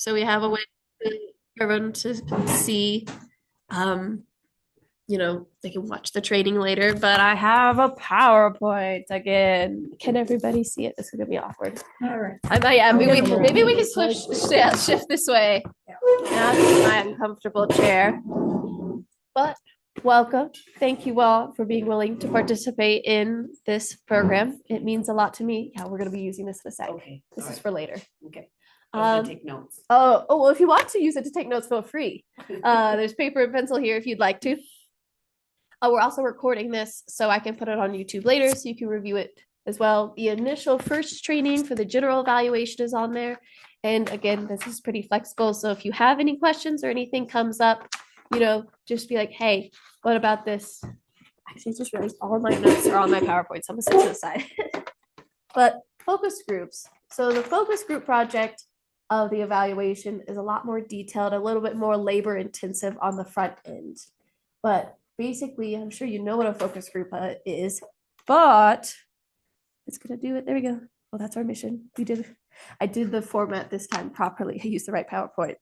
So we have a way for everyone to see, um, they can watch the training later, but I have a PowerPoint again. Can everybody see it? This is gonna be awkward. All right. Maybe we can shift this way. Now this is my uncomfortable chair. But welcome. Thank you all for being willing to participate in this program. It means a lot to me. Yeah, we're gonna be using this in a sec. Okay. This is for later. Okay. I was gonna take notes. Well, if you want to use it to take notes, feel free. There's paper and pencil here if you'd like to. We're also recording this so I can put it on YouTube later so you can review it as well. The initial first training for the general evaluation is on there. And again, this is pretty flexible. So if you have any questions or anything comes up, just be like, hey, what about this? Actually, just realized all of my notes are on my PowerPoint, so I'm gonna set to the side. But focus groups. So the focus group project of the evaluation is a lot more detailed, a little bit more labor intensive on the front end. But basically, I'm sure you know what a focus group is, but it's gonna do it. There we go. Well, that's our mission. I did the format this time properly. I used the right PowerPoint.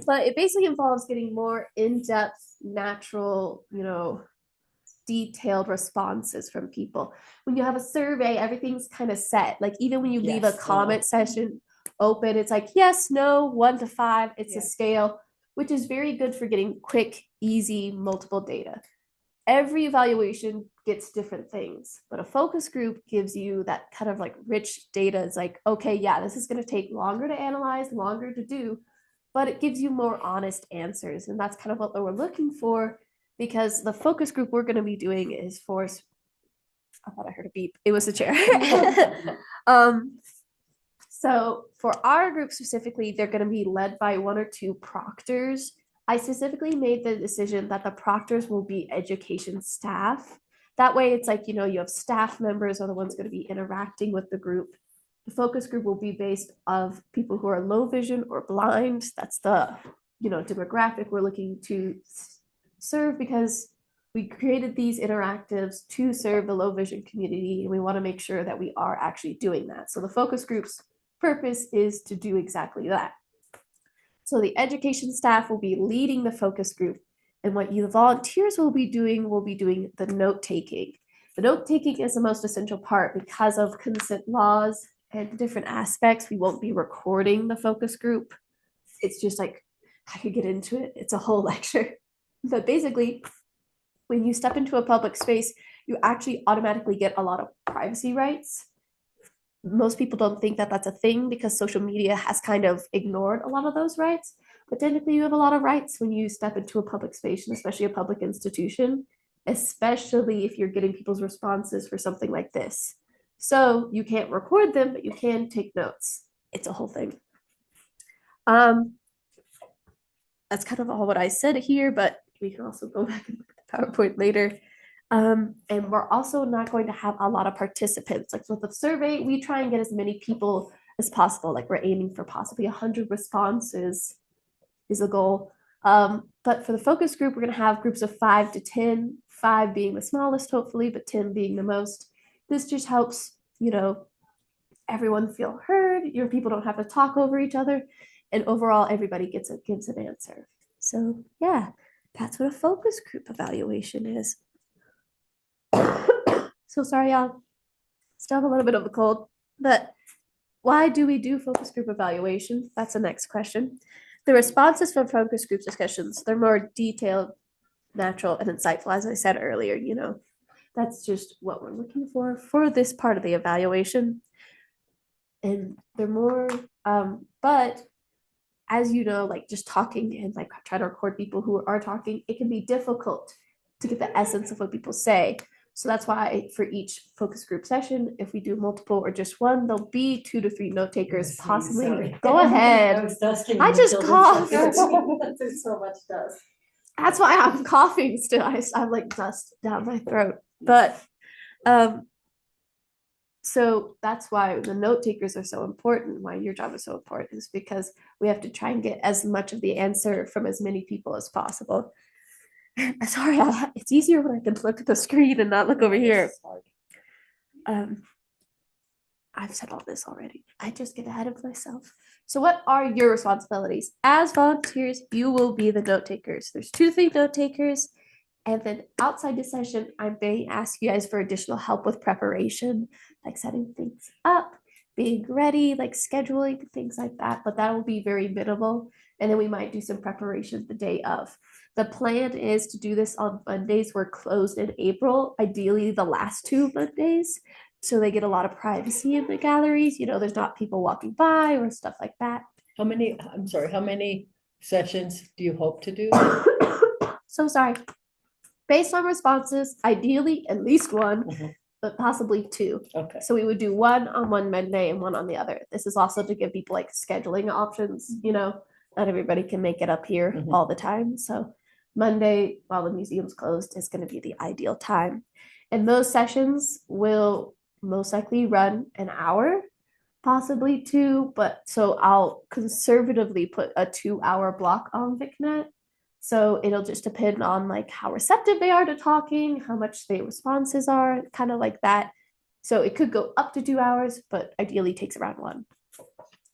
But it basically involves getting more in-depth, natural, detailed responses from people. When you have a survey, everything's kind of set. Like even when you leave a comment session open, it's like yes, no, 1 to 5. It's a scale, which is very good for getting quick, easy, multiple data. Every evaluation gets different things, but a focus group gives you that kind of like rich data. It's like, okay, yeah, this is going to take longer to analyze, longer to do, but it gives you more honest answers. And that's kind of what we're looking for, because the focus group we're going to be doing is for, I thought I heard a beep. It was the chair. So for our group specifically, they're going to be led by 1 or 2 proctors. I specifically made the decision that the proctors will be education staff. That way it's like, you have staff members are the ones going to be interacting with the group. The focus group will be based of people who are low vision or blind. That's the, demographic we're looking to serve, because we created these interactives to serve the low vision community, and we want to make sure that we are actually doing that. So the focus group's purpose is to do exactly that. So the education staff will be leading the focus group, and what you volunteers will be doing the note taking. The note taking is the most essential part because of consent laws and different aspects. We won't be recording the focus group. It's just like, I could get into it. It's a whole lecture. But basically, when you step into a public space, you actually automatically get a lot of privacy rights. Most people don't think that that's a thing because social media has kind of ignored a lot of those rights. But technically, you have a lot of rights when you step into a public space, and especially a public institution, especially if you're getting people's responses for something like this. So you can't record them, but you can take notes. It's a whole thing. That's kind of all what I said here, but we can also go back and look at the PowerPoint later. And we're also not going to have a lot of participants. Like with the survey, we try and get as many people as possible. Like we're aiming for possibly 100 responses is a goal. But for the focus group, we're going to have groups of 5 to 10, 5 being the smallest, hopefully, but 10 being the most. This just helps, everyone feel heard. Your people don't have to talk over each other. And overall, everybody gives an answer. So yeah, that's what a focus group evaluation is. So sorry, y'all. Still have a little bit of a cold, but why do we do focus group evaluation? That's the next question. The responses from focus group discussions, they're more detailed, natural, and insightful. As I said earlier, that's just what we're looking for this part of the evaluation. And they're more, but as you know, like just talking and like trying to record people who are talking, it can be difficult to get the essence of what people say. So that's why for each focus group session, if we do multiple or just one, there'll be 2 to 3 note takers, possibly. Sorry. Go ahead. I just coughed. There's so much dust. That's why I'm coughing still. I have like dust down my throat. But so that's why the note takers are so important, why your job is so important, is because we have to try and get as much of the answer from as many people as possible. Sorry, it's easier when I can look at the screen and not look over here. I've said all this already. I just get ahead of myself. So what are your responsibilities? As volunteers, you will be the note takers. There's 2 to 3 note takers. And then outside the session, I may ask you guys for additional help with preparation, like setting things up, being ready, like scheduling, things like that. But that will be very minimal. And then we might do some preparation the day of. The plan is to do this on Mondays. We're closed in April, ideally the last 2 Mondays. So they get a lot of privacy in the galleries. There's not people walking by or stuff like that. How many sessions do you hope to do? So sorry. Based on responses, ideally at least one, but possibly 2. Okay. So we would do one on one Monday and one on the other. This is also to give people like scheduling options. Not everybody can make it up here all the time. So Monday, while the museum's closed, is going to be the ideal time. And those sessions will most likely run an hour, possibly 2. But so I'll conservatively put a 2-hour block on VicNet. So it'll just depend on like how receptive they are to talking, how much their responses are, kind of like that. So it could go up to 2 hours, but ideally takes around 1.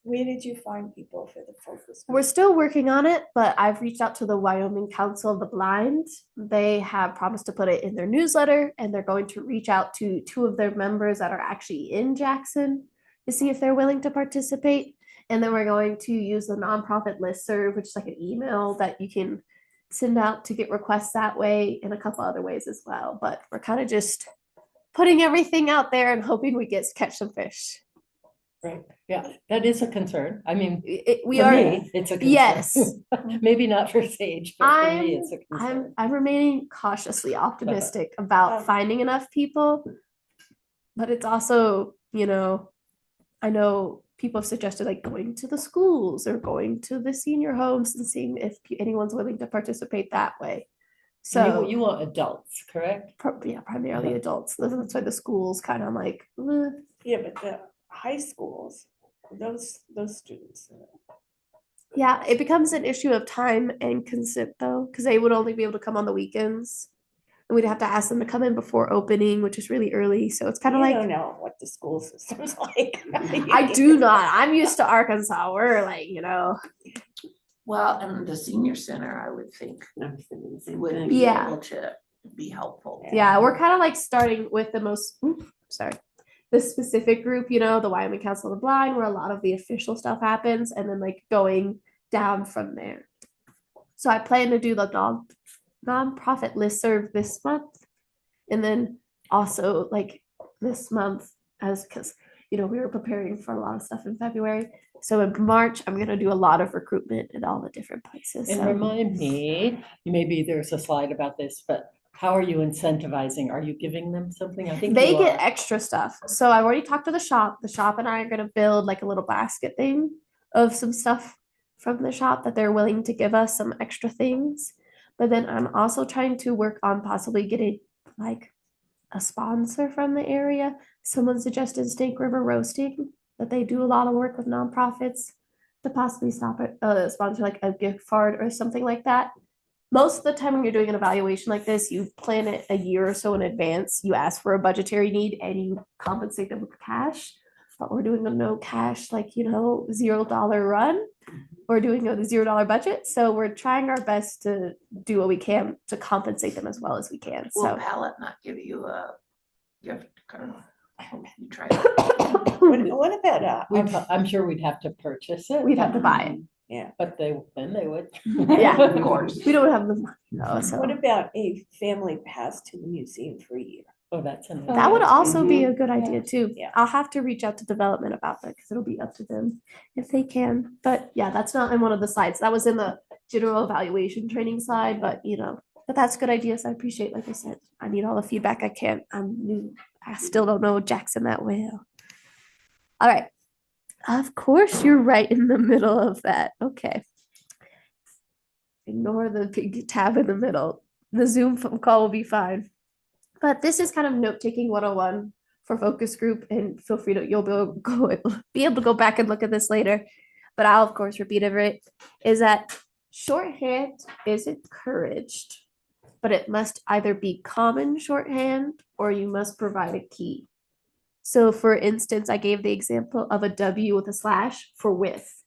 Where did you find people for the focus group? We're still working on it, but I've reached out to the Wyoming Council of the Blind. They have promised to put it in their newsletter, and they're going to reach out to 2 of their members that are actually in Jackson to see if they're willing to participate. And then we're going to use the nonprofit listserv, which is like an email that you can send out to get requests that way, and a couple other ways as well. But we're kind of just putting everything out there and hoping we catch some fish. Right. Yeah, that is a concern. I mean, we for are. me, it's a concern. Yes. Maybe not for Sage, but for me, it's a concern. I'm remaining cautiously optimistic about finding enough people, but it's also, I know people have suggested like going to the schools or going to the senior homes and seeing if anyone's willing to participate that way. So you want adults, correct? Yeah, primarily adults. That's why the schools kind of like. Yeah, but the high schools, those students. Yeah, it becomes an issue of time and consent though, because they would only be able to come on the weekends. And we'd have to ask them to come in before opening, which is really early. So it's kind of like. I don't know what the school system's like. I do not. I'm used to Arkansas. We're like, Well, and the senior center, I would think would be Yeah. able to be helpful. Yeah, we're kind of like starting with the specific group, the Wyoming Council of the Blind, where a lot of the official stuff happens, and then like going down from there. So I plan to do the nonprofit listserv this month, and then also like this month, because we were preparing for a lot of stuff in February. So in March, I'm gonna do a lot of recruitment in all the different places. And so. remind me, maybe there's a slide about this, but how are you incentivizing? Are you giving them something? I think they get extra stuff. So I've already talked to the shop. The shop and I are gonna build like a little basket thing of some stuff from the shop that they're willing to give us some extra things. But then I'm also trying to work on possibly getting like a sponsor from the area. Someone suggested Snake River Roasting, that they do a lot of work with nonprofits, to possibly sponsor like a gift card or something like that. Most of the time when you're doing an evaluation like this, you plan it a year or so in advance. You ask for a budgetary need and you compensate them with cash. But we're doing a no cash, like, $0 run. We're doing a $0 budget. So we're trying our best to do what we can to compensate them as well as we can. Will So Pallet not give you a gift card? You try. What about I'm sure we'd have to purchase it. we'd have to buy it. Yeah. But then they would. Yeah, of course. We don't have the money though. So What about a family pass to the museum for a year? Oh, that's another. that would also be a good idea too. Yeah. I'll have to reach out to development about that because it'll be up to them if they can. But yeah, that's not in one of the slides. That was in the general evaluation training slide, but that's good ideas. I appreciate, like I said, I need all the feedback I can. I'm new. I still don't know Jackson that well. All right. Of course, you're right in the middle of that. Okay. Ignore the big tab in the middle. The Zoom phone call will be fine. But this is kind of note-taking 101 for focus group, and feel free to, you'll be able to go back and look at this later. But I'll, of course, repeat it, is that shorthand is encouraged, but it must either be common shorthand or you must provide a key. So for instance, I gave the example of a W with a slash for with.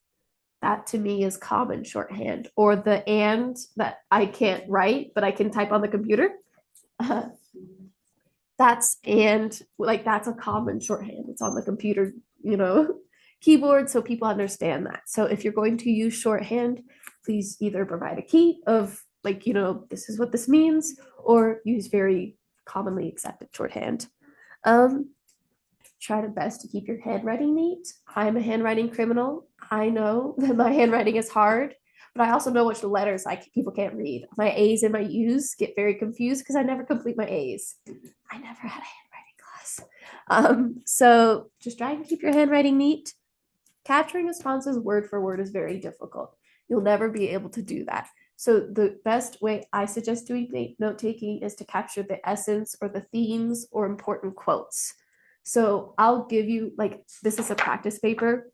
That to me is common shorthand, or the and that I can't write, but I can type on the computer. That's and like that's a common shorthand. It's on the computer, keyboard, so people understand that. So if you're going to use shorthand, please either provide a key of like, this is what this means, or use very commonly accepted shorthand. Try to best to keep your handwriting neat. I'm a handwriting criminal. I know that my handwriting is hard, but I also know which letters people can't read. My A's and my U's get very confused because I never complete my A's. I never had a handwriting class. So just try and keep your handwriting neat. Capturing responses word for word is very difficult. You'll never be able to do that. So the best way I suggest doing note taking is to capture the essence or the themes or important quotes. So I'll give you, this is a practice paper,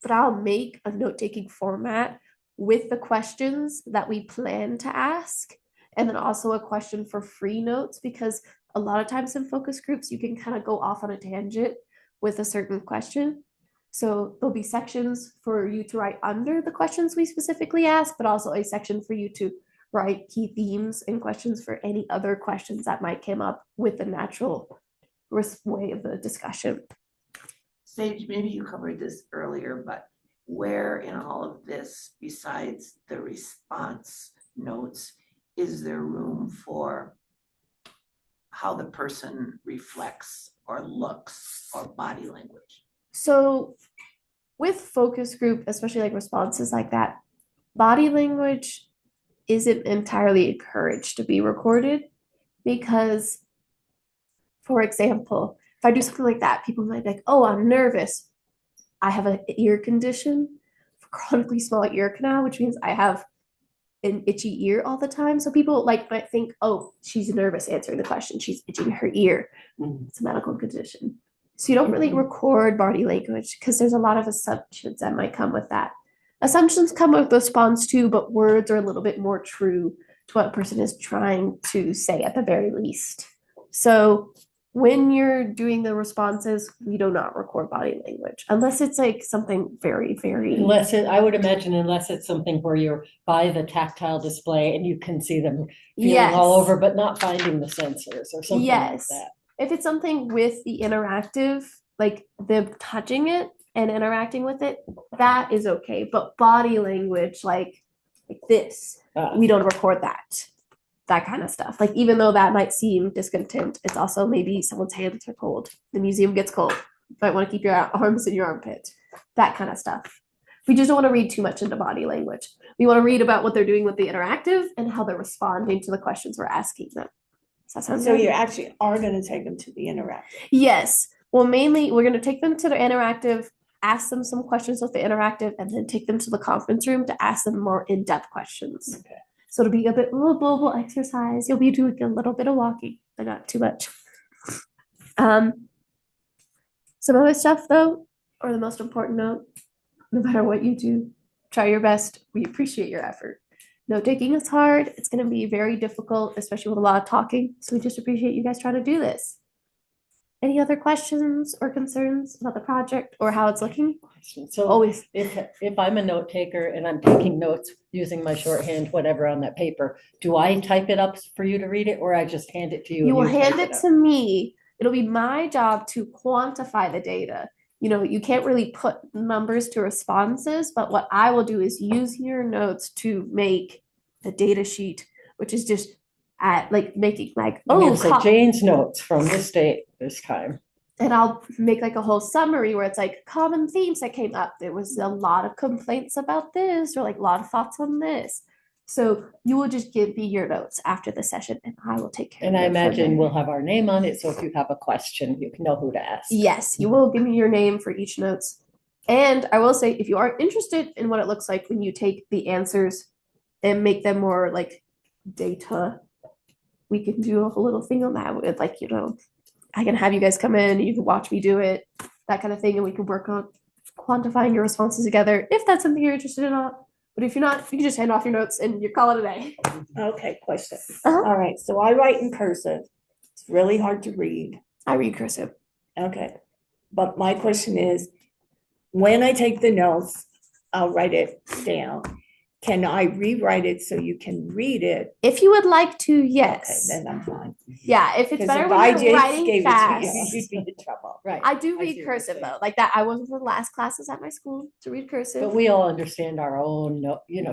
but I'll make a note-taking format with the questions that we plan to ask, and then also a question for free notes, because a lot of times in focus groups, you can kind of go off on a tangent with a certain question. So there'll be sections for you to write under the questions we specifically ask, but also a section for you to write key themes and questions for any other questions that might come up with the natural way of the discussion. Sage, maybe you covered this earlier, but where in all of this, besides the response notes, is there room for how the person reflects or looks or body language? So with focus group, especially like responses like that, body language isn't entirely encouraged to be recorded because, for example, if I do something like that, people might be like, oh, I'm nervous. I have an ear condition, chronically small ear canal, which means I have an itchy ear all the time. So people might think, oh, she's nervous answering the question. She's itching her ear. It's a medical condition. So you don't really record body language because there's a lot of assumptions that might come with that. Assumptions come with response too, but words are a little bit more true to what a person is trying to say at the very least. So when you're doing the responses, we do not record body language unless it's like something very, very. I would imagine unless it's something where you're by the tactile display and you can see them feeling Yes. all over, but not finding the sensors or something like that. If it's something with the interactive, like them touching it and interacting with it, that is okay. But body language, like this, we don't record that kind of stuff. Like, even though that might seem discontent, it's also maybe someone's hands are cold. The museum gets cold. You might want to keep your arms in your armpit. That kind of stuff. We just don't want to read too much into body language. We want to read about what they're doing with the interactive and how they're responding to the questions we're asking them. Does that sound So good? you actually are going to take them to the interactive. Yes. Well, mainly we're going to take them to the interactive, ask them some questions with the interactive, and then take them to the conference room to ask them more in-depth questions. Okay. So it'll be a little global exercise. You'll be doing a little bit of walking, but not too much. Some other stuff though, or the most important note, no matter what you do, try your best. We appreciate your effort. Note taking is hard. It's going to be very difficult, especially with a lot of talking. So we just appreciate you guys trying to do this. Any other questions or concerns about the project or how it's looking? So Always. If I'm a note taker and I'm taking notes using my shorthand, whatever on that paper, do I type it up for you to read it, or I just hand it to you? You will and type hand it up? to me. It'll be my job to quantify the data. You can't really put numbers to responses, but what I will do is use your notes to make a data sheet, which is just making Jane's notes from this date, this time. And I'll make a whole summary where it's common themes that came up. There was a lot of complaints about this, or a lot of thoughts on this. So you will just give me your notes after the session and I will take care of it. And I imagine we'll have our name on it. So if you have a question, you can know who to ask. Yes, you will give me your name for each notes. And I will say, if you are interested in what it looks like when you take the answers and make them more data, we can do a little thing on that with I can have you guys come in, you can watch me do it, that kind of thing, and we can work on quantifying your responses together if that's something you're interested in. But if you're not, you can just hand off your notes and you call it a day. Okay, question. All right, so I write in cursive. It's really hard to read. I read cursive. Okay, but my question is, when I take the notes, I'll write it down. Can I rewrite it so you can read it? If you would like to, Okay, yes. then I'm fine. Yeah, if it's Because better if when I you're just writing gave it fast. to you, you'd be in trouble. Right. I do see read what you're cursive saying. though. Like that, I was one of the last classes at my school to read cursive. But we all understand our own,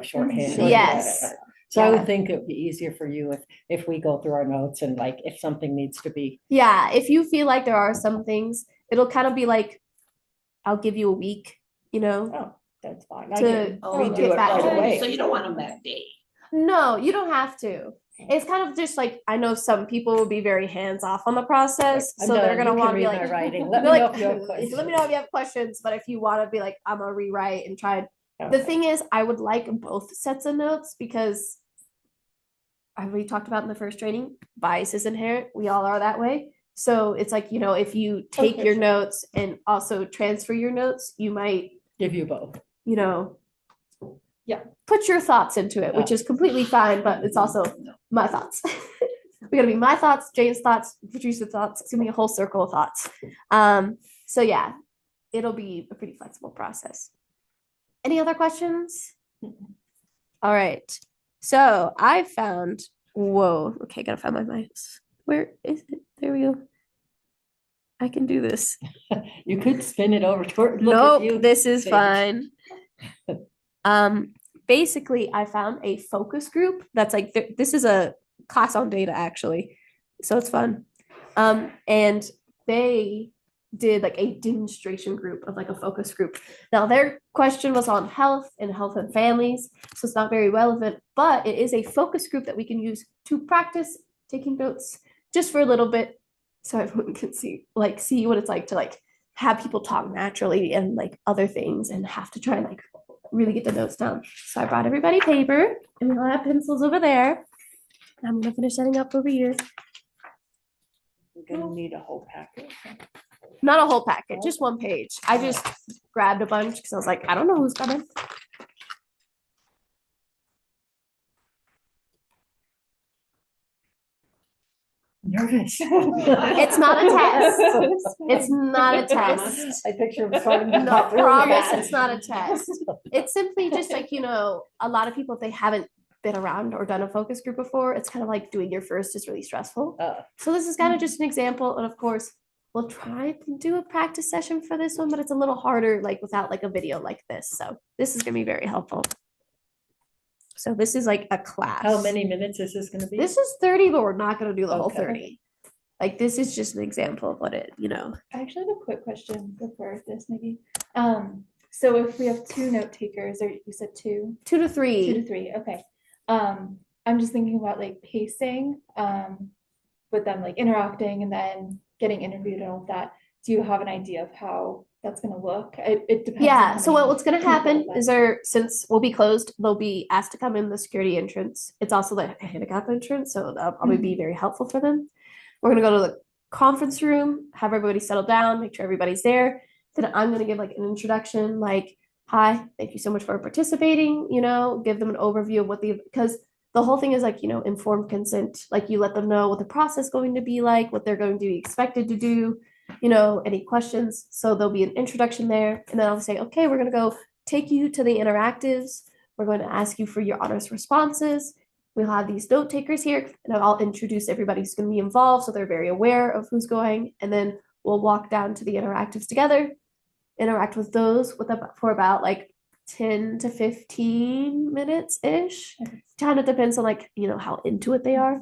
shorthand. Sure, Yes. whatever. So I Yeah. would think it would be easier for you if we go through our notes and like, if something needs to be, Yeah, if you feel like there are some things, it'll kind of be like, I'll give you a week, Oh, that's fine. I To didn't Oh, redo get it back right to away. So you don't want them that day. No, you don't have to. It's kind of just like, I know some people will be very hands off on the process, I'm so they're done. gonna You can want to be read my like, writing. Let they're me know like, if you have let questions. me know if you have questions. But if you want to be like, I'm gonna rewrite and try. The Okay. thing is, I would like both sets of notes because we talked about in the first training, bias is inherent. We all are that way. So it's like, if you take for your sure. notes and also transfer your notes, you might, Give you both. yeah, put your thoughts into it, which is completely fine, but it's also my thoughts. We're gonna be my thoughts, Jane's thoughts, Patricia's thoughts. It's gonna be a whole circle of thoughts. So yeah, it'll be a pretty flexible process. Any other questions? All right. So I found, whoa, okay, gotta find my mouse. Where is it? There we go. I can do this. You could spin it over toward, look at you. Nope, this is page. fine. Basically, I found a focus group that's like, this is a class on data actually, so it's fun. And they did like a demonstration group of like a focus group. Now their question was on health and families, so it's not very relevant, but it is a focus group that we can use to practice taking notes just for a little bit, so everyone can see what it's like to like have people talk naturally and like other things and have to try and like really get the notes down. So I brought everybody paper and we all have pencils over there. I'm gonna finish setting up over here. We're gonna need a whole packet. Not a whole packet, just one page. I just grabbed a bunch because I was like, I don't know who's coming. Nervous. It's not a test. It's not a test. I picture him starting to No, pop through. promise it's not a test. It's simply just like, a lot of people, if they haven't been around or done a focus group before, it's kind of like doing your first is really stressful. So this is kind of just an example. And of course, we'll try to do a practice session for this one, but it's a little harder, like without like a video like this. So this is gonna be very helpful. So this is like a class. How many minutes is this gonna be? This is 30, but we're not gonna do the whole Okay. 30. Like this is just an example of what it, I actually have a quick question before this, maybe. So if we have two note takers, or you said two, 2 to two 3. to three, okay. I'm just thinking about like pacing, with them like interacting and then getting interviewed and all of that. Do you have an idea of how that's gonna look? It depends. on Yeah, how so many what's gonna people, happen but- is since we'll be closed, they'll be asked to come in the security entrance. It's also like a handicap entrance, so that'll probably be very helpful for them. We're gonna go to the conference room, have everybody settle down, make sure everybody's there. Then I'm gonna give like an introduction, like, hi, thank you so much for participating, give them an overview of because the whole thing is like, informed consent. Like you let them know what the process is going to be like, what they're going to be expected to do, any questions. So there'll be an introduction there. And then I'll say, okay, we're going to go take you to the interactives. We're going to ask you for your honest responses. We'll have these note takers here, and I'll introduce everybody who's going to be involved so they're very aware of who's going. And then we'll walk down to the interactives together, interact with those for about like 10 to 15 minutes ish. Kind of depends on like, how into it they are.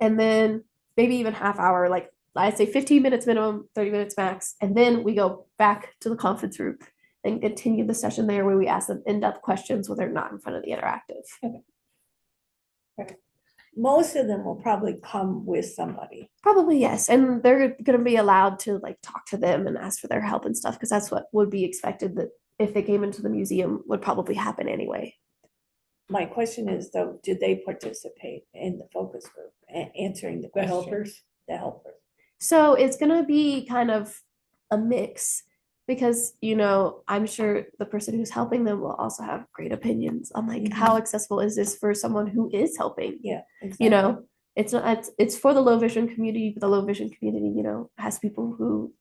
And then maybe even half hour, like I'd say 15 minutes minimum, 30 minutes max. And then we go back to the conference room and continue the session there where we ask them in-depth questions when they're not in front of the interactive. Most of them will probably come with somebody. Probably yes. And they're going to be allowed to like talk to them and ask for their help and stuff because that's what would be expected, that if they came into the museum would probably happen anyway. My question is though, do they participate in the focus group and answering the The questions? helpers? The helpers. So it's going to be kind of a mix because, I'm sure the person who's helping them will also have great opinions on like how accessible is this for someone who is helping. Yeah, exactly. It's not, it's for the low vision community, but the low vision community, has people who,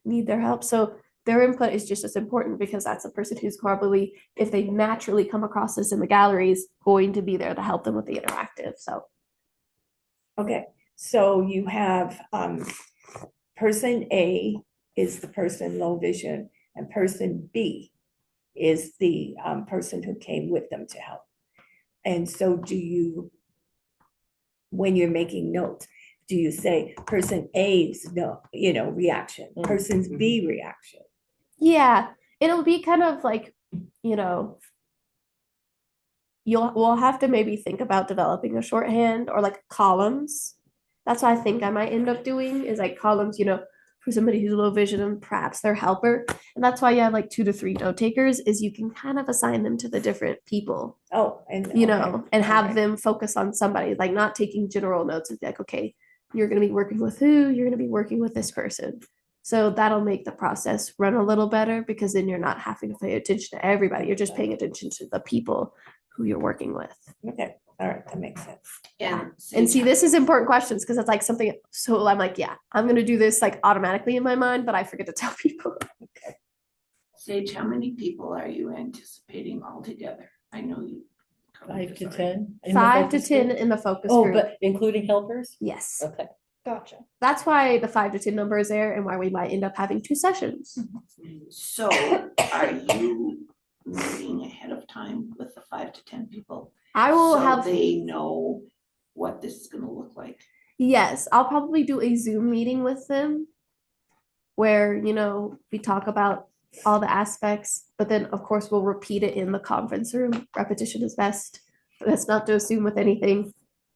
need their help. So their input is just as important because that's a person who's probably, if they naturally come across this in the galleries, going to be there to help them with the interactive. So Okay, so you have, person A is the person low vision, and person B is the, person who came with them to help. And so do you, when you're making notes, do you say person A's no, reaction, person's B reaction? yeah, it'll be kind of like, you know, we'll have to maybe think about developing a shorthand or like columns. That's what I think I might end up doing is like columns, for somebody who's low vision and perhaps their helper. And that's why you have like 2 to 3 note takers is you can kind of assign them to the different people, Oh, and and have alright. them focus on somebody, like not taking general notes. It's like, okay, you're going to be working with who? You're going to be working with this person. So that'll make the process run a little better because then you're not having to pay attention to everybody. You're just paying attention to the people who you're working with. Okay, all right, that makes sense. And see, this is important questions because it's like something. So I'm like, yeah, I'm going to do this like automatically in my mind, but I forget to tell people. Sage, how many people are you anticipating altogether? I know you. covered 5 this to already. 10? in the 5 to focus 10 group? in the focus Oh, group. but including helpers? Yes. Okay. Gotcha. That's why the 5 to 10 number is there and why we might end up having 2 sessions. So are you meeting ahead of time with the 5 to 10 people? I will So have, they know what this is gonna look like. yes, I'll probably do a Zoom meeting with them where, we talk about all the aspects, but then of course we'll repeat it in the conference room. Repetition is best. That's not to assume with anything.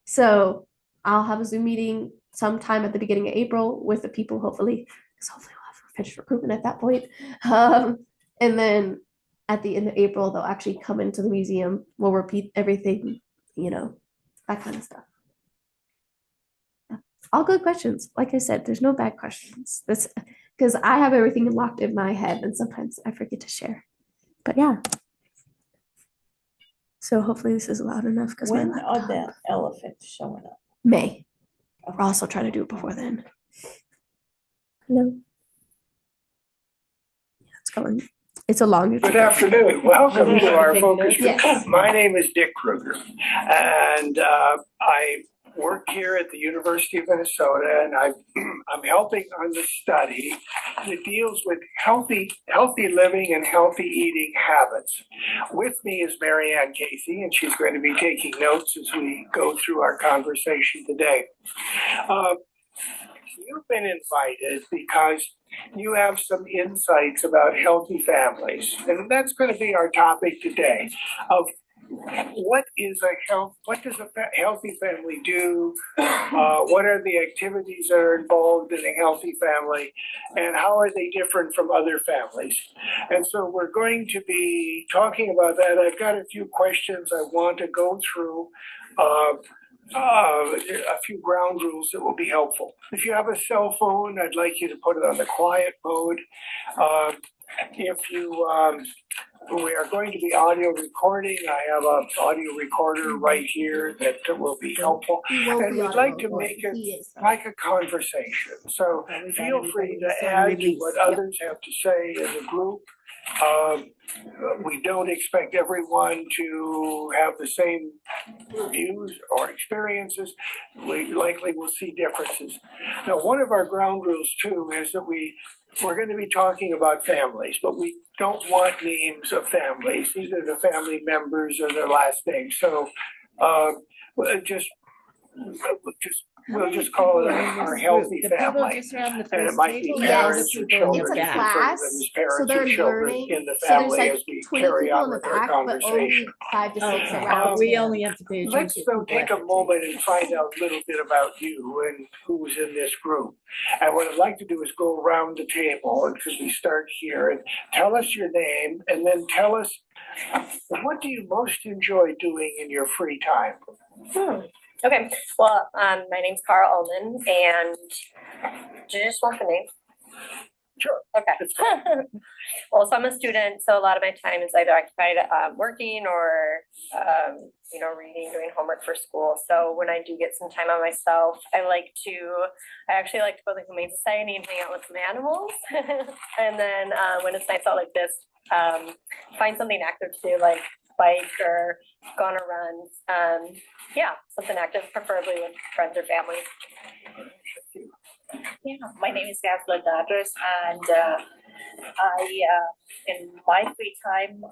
So I'll have a Zoom meeting sometime at the beginning of April with the people, hopefully, because hopefully we'll have finished recruitment at that point. And then at the end of April, they'll actually come into the museum. We'll repeat everything, that kind of stuff. All good questions. Like I said, there's no bad questions. This because I have everything locked in my head and sometimes I forget to share. But yeah. So hopefully this is loud enough because my When are laptop. the elephants showing up? May. We're also trying to do it before then. Hello. Yeah, it's going. It's a long. Good afternoon. Welcome to our focus group. Yes. My name is Dick Kruger, and I work here at the University of Minnesota, and I'm helping on the study that deals with healthy living and healthy eating habits. With me is Marianne Casey, and she's going to be taking notes as we go through our conversation today. You've been invited because you have some insights about healthy families, and that's going to be our topic today. Of what does a healthy family do? What are the activities that are involved in a healthy family, and how are they different from other families? And so we're going to be talking about that. I've got a few questions I want to go through. A few ground rules that will be helpful. If you have a cell phone, I'd like you to put it on the quiet mode. We are going to be audio recording. I have an audio recorder right here that will be helpful. And we'd like to make it like a conversation. So feel free to add to what others have to say as a group. We don't expect everyone to have the same views or experiences. We likely will see differences. Now, one of our ground rules too is that we're going to be talking about families, but we don't want names of families, either the family members or their last name. So we'll just call it our healthy family. And it might be parents or children. It's a refer to class, them as so parents they're or children learning. in the So there's family like as we 20 carry people on in the with our back, but only conversation. 5 to 6 Okay. around. We only have to pay attention. Let's though take a moment and find out a little bit about you and who's in this group. And what I'd like to do is go around the table, because we start here, and tell us your name, and then tell us what do you most enjoy doing in your free time? Okay, well, my name's Cara Ullman, and do you just want the name? Sure. Okay. That's fine. Well, so I'm a student, so a lot of my time is either occupied working or reading, doing homework for school. So when I do get some time on myself, I actually like to go to the Humane Society and hang out with some animals. And then when it's nice out like this, find something active to do, like bike or go on a run. Something active, preferably with friends or family. Yeah, my name is Gasla Dadras, and in my free time,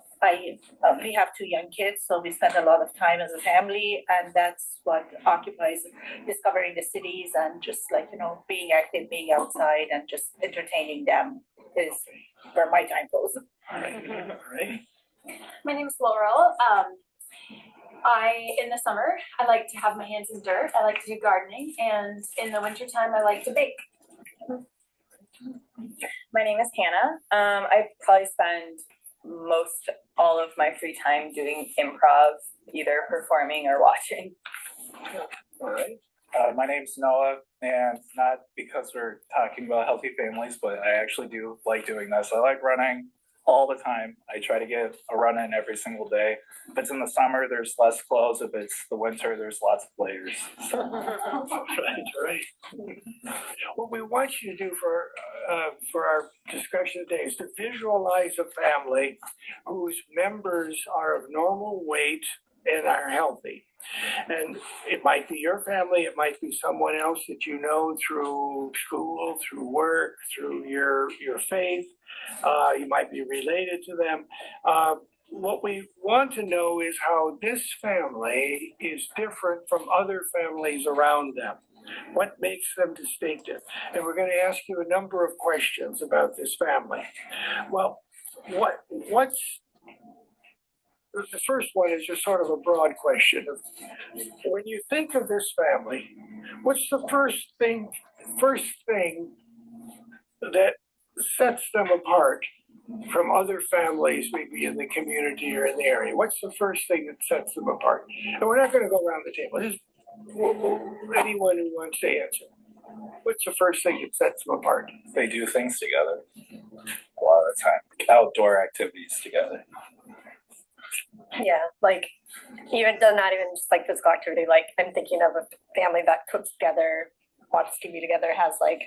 we have two young kids, so we spend a lot of time as a family, and that's what occupies discovering the cities and just being active, being outside, and just entertaining them is where my time goes. All right. My name is Laurel. In the summer, I like to have my hands in dirt. I like to do gardening, and in the wintertime, I like to bake. My name is Hannah. I probably spend most all of my free time doing improv, either performing or watching. All right. My name's Noah, and not because we're talking about healthy families, but I actually do like doing this. I like running all the time. I try to get a run in every single day. If it's in the summer, there's less clothes. If it's the winter, there's lots of layers. Right. What we want you to do for our discussion today is to visualize a family whose members are of normal weight and are healthy. And it might be your family, it might be someone else that you know through school, through work, through your faith. You might be related to them. What we want to know is how this family is different from other families around them. What makes them distinctive? And we're going to ask you a number of questions about this family. Well, what's the first one is just sort of a broad question of when you think of this family, what's the first thing that sets them apart from other families maybe in the community or in the area? What's the first thing that sets them apart? And we're not going to go around the table. Just anyone who wants to answer. What's the first thing that sets them apart? They do things together a lot of the time, outdoor activities together. Yeah, like not even just like physical activity. Like I'm thinking of a family that cooks together, watches TV together, has like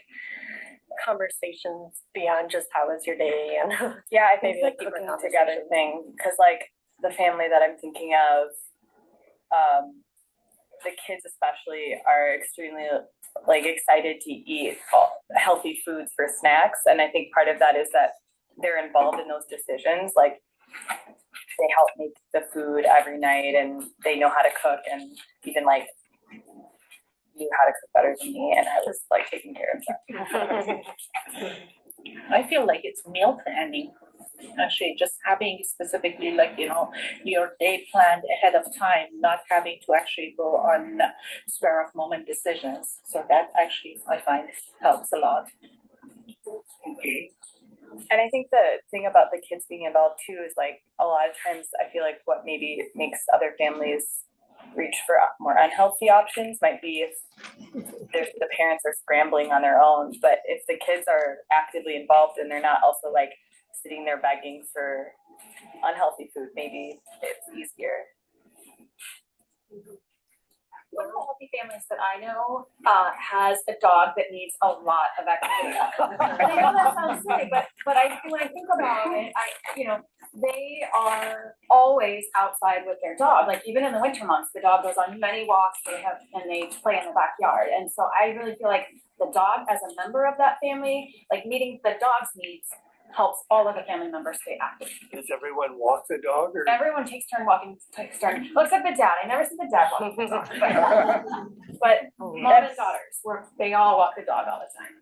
conversations beyond just how was your day and Yeah, I think maybe like the deeper cooking together conversations. thing, because like the family that I'm thinking of, the kids especially are extremely like excited to eat healthy foods for snacks, and I think part of that is that they're involved in those decisions. Like they help make the food every night, and they know how to cook, and even like knew how to cook better than me, and I was like taking care of them. I feel like it's meal planning. Actually, just having specifically your day planned ahead of time, not having to actually go on spur of moment decisions. So that actually I find helps a lot. Okay. And I think the thing about the kids being involved too is like a lot of times I feel like what maybe makes other families reach for more unhealthy options might be if the parents are scrambling on their own, but if the kids are actively involved and they're not also like sitting there begging for unhealthy food, maybe it's easier. One of the healthy families that I know has a dog that needs a lot of activity. I know that sounds silly, but when I think about it, they are always outside with their dog. Like even in the winter months, the dog goes on many walks. And they play in the backyard. And so I really feel like the dog, as a member of that family, like meeting the dog's needs, helps all of the family members stay active. Does everyone walk the dog or? Everyone takes turn walking, well, except the dad. I never see the dad walking the dog. But mom and daughters, they all walk the dog all the time.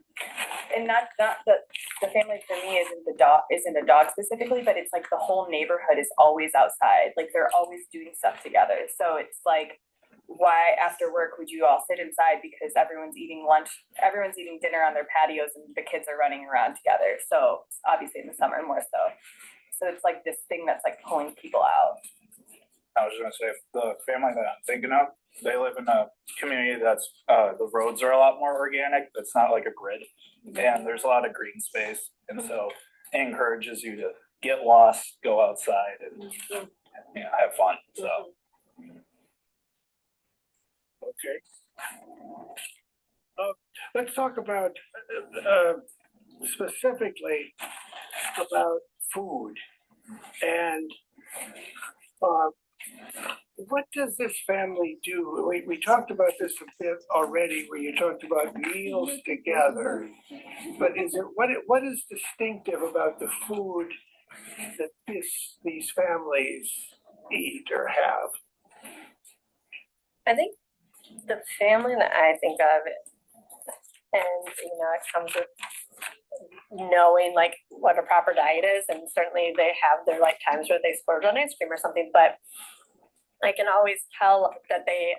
And not the family for me isn't a dog specifically, but it's like the whole neighborhood is always outside. Like they're always doing stuff together. So it's like, why after work would you all sit inside? Because everyone's eating lunch, everyone's eating dinner on their patios, and the kids are running around together. So obviously in the summer more so. So it's like this thing that's like pulling people out. I was gonna say, the family that I'm thinking of, they live in a community that's, the roads are a lot more organic. It's not like a grid. And there's a lot of green space. And so it encourages you to get lost, go outside and have fun. So. Okay. Let's talk about specifically about food and what does this family do? We talked about this a bit already, where you talked about meals together, but what is distinctive about the food that these families eat or have? I think the family that I think of, and it comes with knowing like what a proper diet is, and certainly they have their like times where they splurge on ice cream or something, but I can always tell that they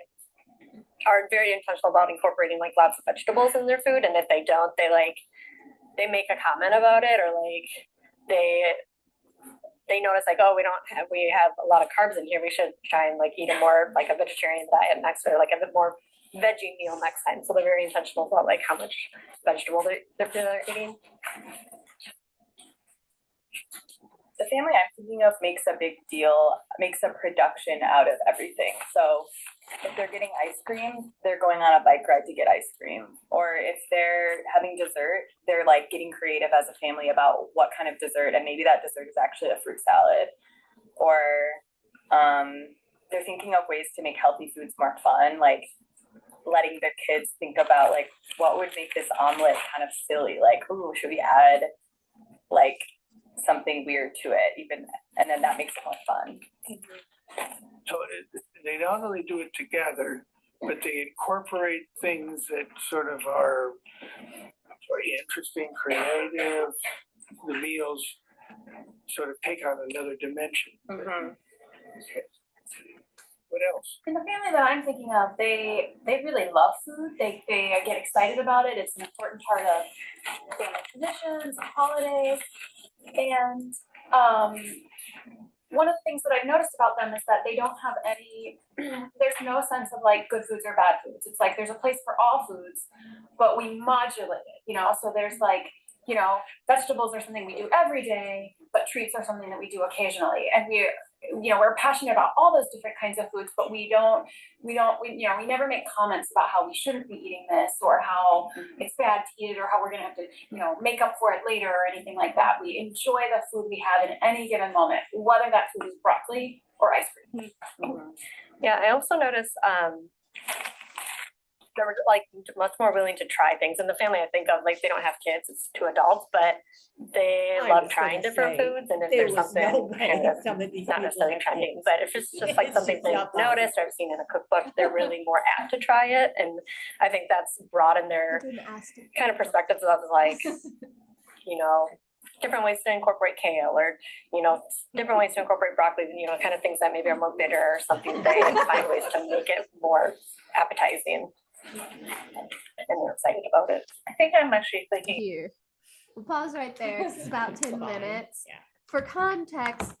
are very intentional about incorporating like lots of vegetables in their food, and if they don't, they make a comment about it, or like they notice like, oh, we have a lot of carbs in here, we should try and like eat a more like a vegetarian diet next, or like a bit more veggie meal next time. So they're very intentional about like how much vegetable they're eating. The family I'm thinking of makes a production out of everything. So if they're getting ice cream, they're going on a bike ride to get ice cream. Or if they're having dessert, they're like getting creative as a family about what kind of dessert, and maybe that dessert is actually a fruit salad. Or they're thinking of ways to make healthy foods more fun, like letting the kids think about like what would make this omelet kind of silly, like, ooh, should we add like something weird to it, even, and then that makes it more fun. So they not only do it together, but they incorporate things that sort of are very interesting, creative. The meals sort of take on another dimension. Mm-hmm. Okay. What else? In the family that I'm thinking of, they really love food. They get excited about it. It's an important part of family traditions and holidays. And one of the things that I've noticed about them is that they don't have any, there's no sense of like good foods or bad foods. It's like there's a place for all foods, but we modulate it, So there's like, vegetables are something we do every day, but treats are something that we do occasionally. And we're passionate about all those different kinds of foods, but we never make comments about how we shouldn't be eating this, or how it's bad to eat it, or how we're going to have to, make up for it later or anything like that. We enjoy the food we have in any given moment, whether that food is broccoli or ice cream. Mm-hmm. Yeah, I also noticed, they were like much more willing to try things in the family. I think of like, they don't have kids, it's 2 adults, but they love trying different foods. And if there's something kind of not necessarily trending, but if it's just like something they've noticed or seen in a cookbook, they're really more apt to try it. And I think that's broadened their kind of perspectives of like, different ways to incorporate kale, or different ways to incorporate broccoli, kind of things that maybe are more bitter or something. They find ways to make it more appetizing. And we're excited about it. I think I'm actually thinking Here. We'll pause right there. It's about 10 minutes. Yeah. For context,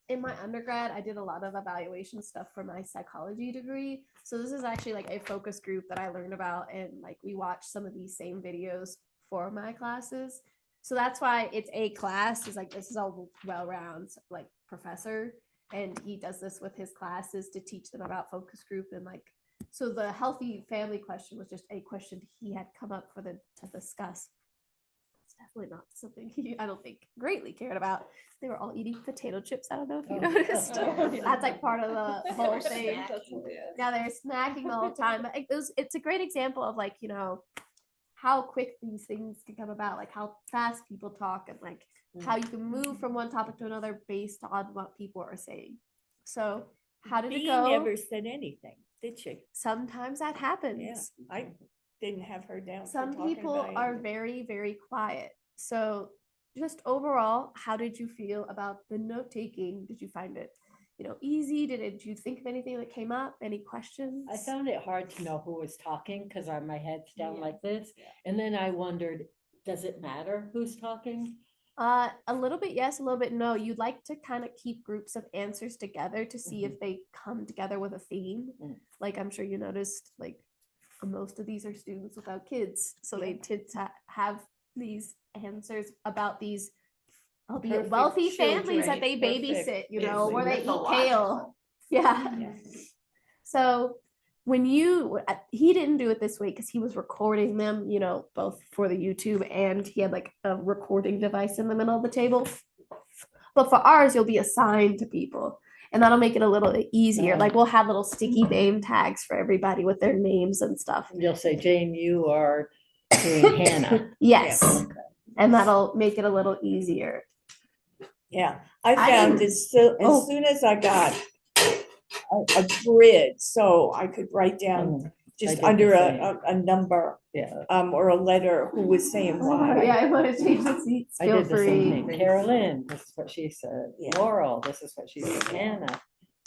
in my undergrad, I did a lot of evaluation stuff for my psychology degree. So this is actually like a focus group that I learned about, and like we watched some of these same videos for my classes. So that's why it's a class. Is like, this is a well-rounded like professor, and he does this with his classes to teach them about focus group. And like, so the healthy family question was just a question he had come up to discuss. It's definitely not something he, I don't think, greatly cared about. They were all eating potato chips. I don't know if you noticed. That's like part of the whole thing. Yeah, they're snacking all the time. But it's a great example of like, how quick these things can come about, like how fast people talk, and like how you can move from one topic to another based on what people are saying. So how did it go? Never said anything, did she? Sometimes that happens. Yeah, I didn't have her down. Some people are very, very quiet. So just overall, how did you feel about the note taking? Did you find it, easy? Did you think of anything that came up? Any questions? I found it hard to know who was talking because my head's down like this. And then I wondered, does it matter who's talking? A little bit yes, a little bit no. You'd like to kind of keep groups of answers together to see if they come together with a theme. Like I'm sure you noticed, like most of these are students without kids, so they tend to have these answers about these albeit Perfect wealthy families that children. they babysit, Perfect. you know, It's where they eat mythological. kale. Yeah. Yeah. So when he didn't do it this way because he was recording them, you know, both for the YouTube and he had like a recording device in the middle of the table. But for ours, you'll be assigned to people. And that'll make it a little bit easier. Like we'll have little sticky name tags for everybody with their names and stuff. You'll say, Jane, you are doing Hannah. Yes. And that'll make it a little easier. Yeah, I found as soon as I got a grid, so I could write down just did under the a number, Yeah, or a letter who was saying why. Yeah, I want to change the seats. I Feel did the same free. thing. Carolyn, this is what she said. Yeah. Laurel, this is what she said. Hannah,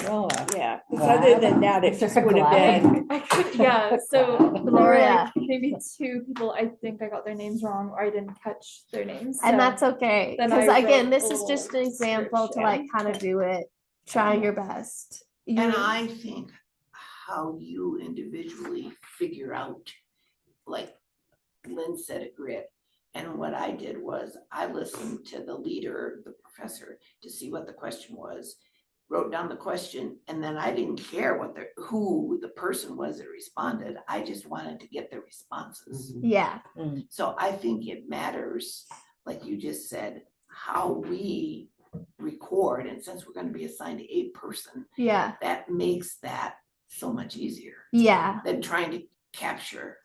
Noah. Yeah, because other than that, it just would have been, Yeah, so there were Gloria. like maybe two people, I think I got their names wrong or I didn't catch their names. And so that's okay. then Because I again, wrote this a is just an little example to script, like kind of do it, trying your best. And I think how you individually figure out, like Lynn said, a grid. And what I did was I listened to the leader, the professor, to see what the question was, wrote down the question, and then I didn't care who the person was that responded. I just wanted to get the responses. Yeah. So I think it matters, like you just said, how we record. And since we're going to be assigned to a person, Yeah. that makes that so much easier Yeah. than trying to capture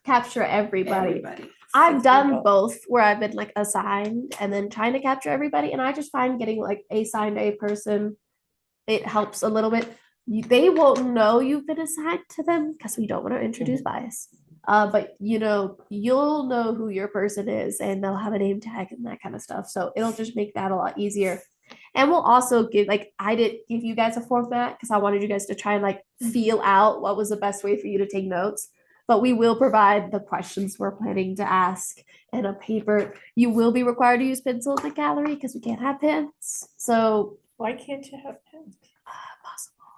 Everybody. everybody. I've done people. both where I've been like assigned and then trying to capture everybody. And I just find getting like assigned a person, it helps a little bit. They won't know you've been assigned to them because we don't want to introduce bias. But you know, you'll know who your person is and they'll have a name tag and that kind of stuff. So it'll just make that a lot easier. And we'll also give, like, I did give you guys a format because I wanted you guys to try and like feel out what was the best way for you to take notes. But we will provide the questions we're planning to ask and a paper. You will be required to use pencil in the gallery because we can't have pens. So why can't you have pens? possible.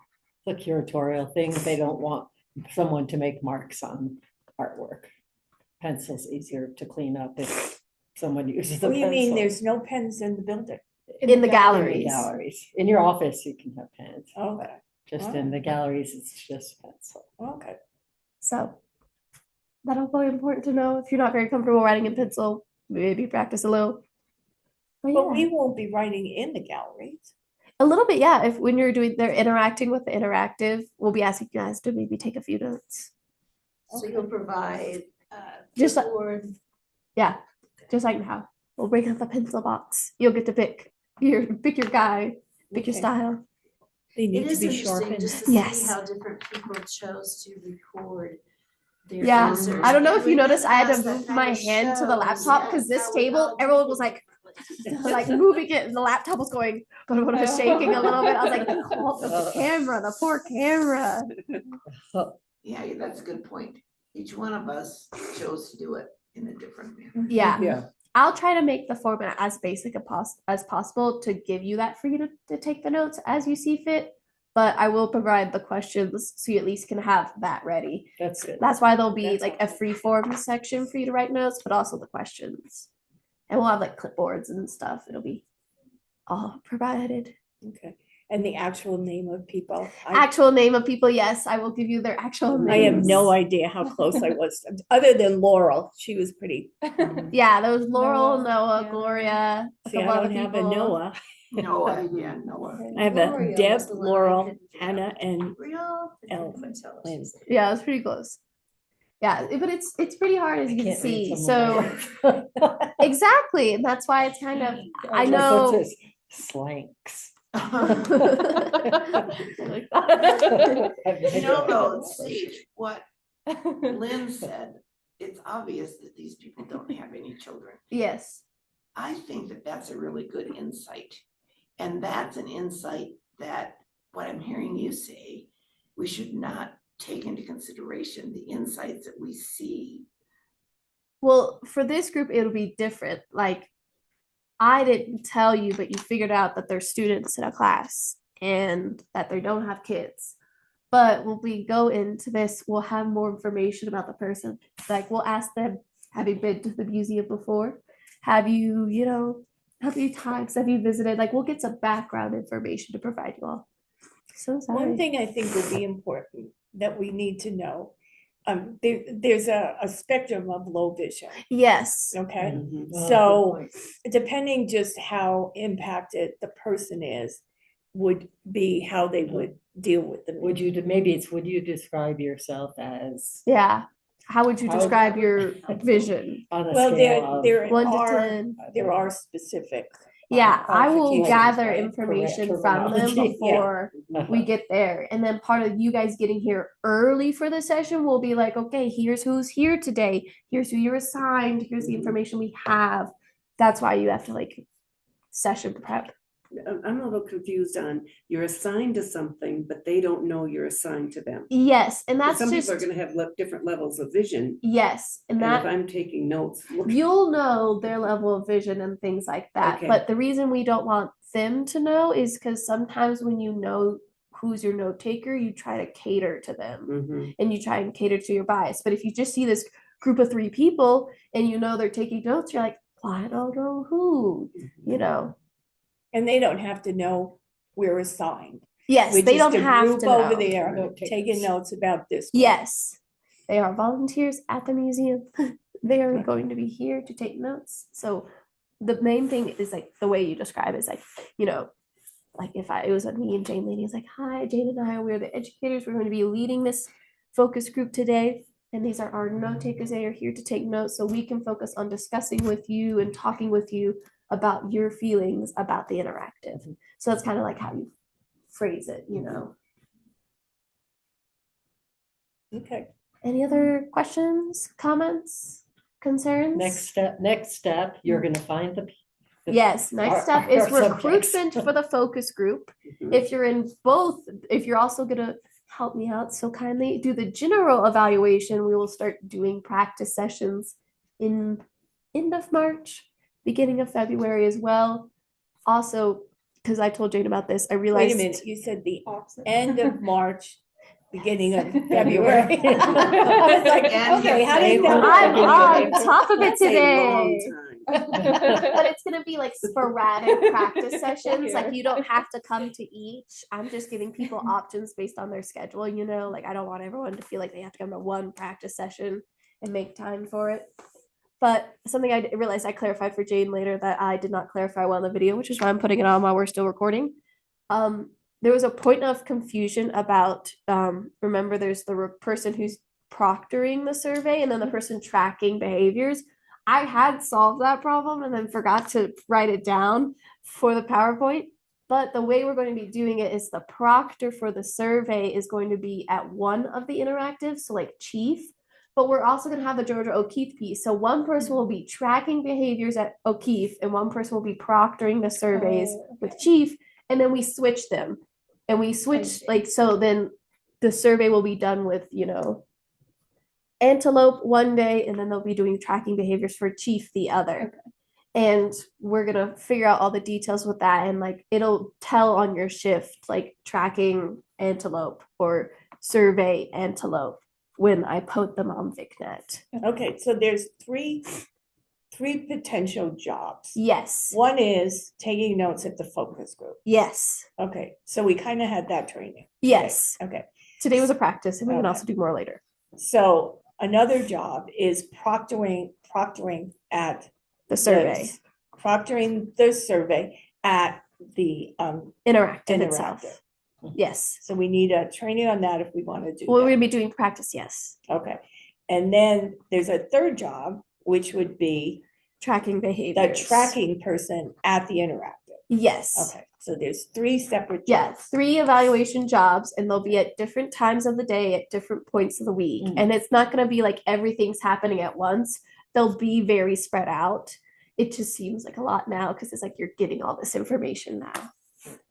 The curatorial thing, they don't want someone to make marks on artwork. Pencil's easier to clean up if someone uses a Oh, pencil. you mean there's no pens in the building? In the In the galleries. galleries. In your office, you can have pens. Okay, Just in the galleries, it's just pencil. okay. So that'll be important to know. If you're not very comfortable writing in pencil, maybe practice a little. But But yeah, we won't be writing in the galleries. a little bit, yeah. If when you're doing, they're interacting with the interactive, we'll be asking you guys to maybe take a few notes. So you'll provide Just like, clipboard. yeah, just like now. We'll bring out the pencil box. You'll get to pick your guy, pick your Okay. style. They It need to is be interesting sharpened. just to Yes. see how different people chose to record their Yeah, answers. I don't know if you When noticed, I had ask to that move kind my of hand to the shows laptop because this how table, everyone was like different- moving it, and the laptop was going, but it was shaking a little bit. I was like, the camera, the poor camera. Yeah, that's a good point. Each one of us chose to do it in a different manner. Yeah. Yeah. I'll try to make the format as basic as possible to give you that freedom to take the notes as you see fit. But I will provide the questions so you at least can have that ready. That's good. That's why there'll be That's like a free form section for you to write notes, but also the questions. And we'll have like clipboards and stuff. It'll be all provided. Okay, and the actual name of people. Actual name of people, yes, I will give you their actual names. I have no idea how close I was, other than Laurel. She was pretty. Yeah, there was Laurel, Noah, Noah, yeah. Gloria. A See, I couple other don't have a people. Noah. Noah, yeah, Noah. I have a Gloria Deb, was the one I Laurel, couldn't figure Hannah, out. and Real. Elle. Lynn. Yeah, it was pretty close. Yeah, but it's pretty hard as you can Can't read see. some So of my- exactly, and that's why it's kind of I Like, know. what's this? Slanks. You know, though, see, what Lynn said, it's obvious that these people don't have any children. Yes. I think that that's a really good insight. And that's an insight that what I'm hearing you say, we should not take into consideration the insights that we see. Well, for this group, it'll be different. Like I didn't tell you, but you figured out that they're students in a class and that they don't have kids. But when we go into this, we'll have more information about the person. Like we'll ask them, have you been to the museum before? Have you, how many times have you visited? Like we'll get some background information to provide you all. So One sorry. thing I think would be important that we need to know, there's a spectrum of low vision, Yes. okay? Well, So good point. depending just how impacted the person is, would be how they would deal with the. Would you describe yourself as Yeah. How would you How- describe your vision? on a Well, scale of? there 1 to are, 10. there are specific. Yeah, I will qualifications, gather right? information Correct from them terminology, before we get there. And then part of you guys getting here early for the session will be like, okay, here's who's here today. Here's who you're assigned. Here's the information we have. That's why you have to like session prep. I'm a little confused on, you're assigned to something, but they don't know you're assigned to them. Yes, and that's Some just people are gonna have different levels of vision, yes, and and if that I'm taking notes. you'll know their level of vision and things like that. Okay. But the reason we don't want them to know is because sometimes when you know who's your note taker, you try to cater to them Mhm. and you try and cater to your bias. But if you just see this group of 3 people and you know they're taking notes, you're like, well, I don't know who, you know. And they don't have to know we're assigned. Yes, We're they just don't a have group to over know. there Note takers. taking notes about this. group. Yes, they are volunteers at the museum. They are going to be here to take notes. So the main thing is like the way you describe it is like, like if it was me and Jane Lady, it's like, hi, Jane and I, we're the educators. We're going to be leading this focus group today. And these are our note takers. They are here to take notes so we can focus on discussing with you and talking with you about your feelings about the interactive. So that's kind of like how you phrase it, Okay. Any other questions, comments, concerns? Next step, you're gonna find the. Yes, next our- step is our subjects. recruitment for the focus group. Mhm. If you're in both, if you're also gonna help me out so kindly, do the general evaluation, we will start doing practice sessions in end of March, beginning of February as well. Also, because I told Jane about this, I Wait realized a minute, you said the Opposite. end of March, beginning of February. I was like, End okay, of how did April. I'm on that? top of it That's a long today. time. But it's gonna be like sporadic practice sessions. Like you don't have to come to each. I'm just giving people options based on their schedule, like I don't want everyone to feel like they have to come to one practice session and make time for it. But something I realized I clarified for Jane later that I did not clarify well in the video, which is why I'm putting it on while we're still recording. There was a point of confusion about remember there's the person who's proctoring the survey and then the person tracking behaviors. I had solved that problem and then forgot to write it down for the PowerPoint. But the way we're going to be doing it is the proctor for the survey is going to be at one of the interactives, so like chief. But we're also going to have the Georgia O'Keeffe piece. So one person will be tracking behaviors at O'Keeffe and one person will be proctoring the surveys with chief. And then we switch them. And we switch so then the survey will be done with, antelope one day, and then they'll be doing tracking behaviors for chief the other. And we're gonna figure out all the details with that, and like it'll tell on your shift, like tracking antelope or survey antelope when I put them on VicNet. Okay, so there's three potential jobs. Yes. One is taking notes at the focus group. Yes. Okay, so we kind of had that training. Yes. Okay, Today was a practice, and we can Okay. also do more later. so another job is proctoring at The survey. proctoring the survey at the Interactive interactive. itself. Yes. So we need a training on that if we want to do Well, we're that. gonna be doing practice, yes. Okay, and then there's a third job, which would be Tracking the behaviors. tracking person at the interactive. Yes. Okay, so there's 3 separate Yeah, jobs. 3 evaluation jobs, and they'll be at different times of the day at different points of the week. Mm. And it's not going to be like everything's happening at once. They'll be very spread out. It just seems like a lot now because it's like you're getting all this information now.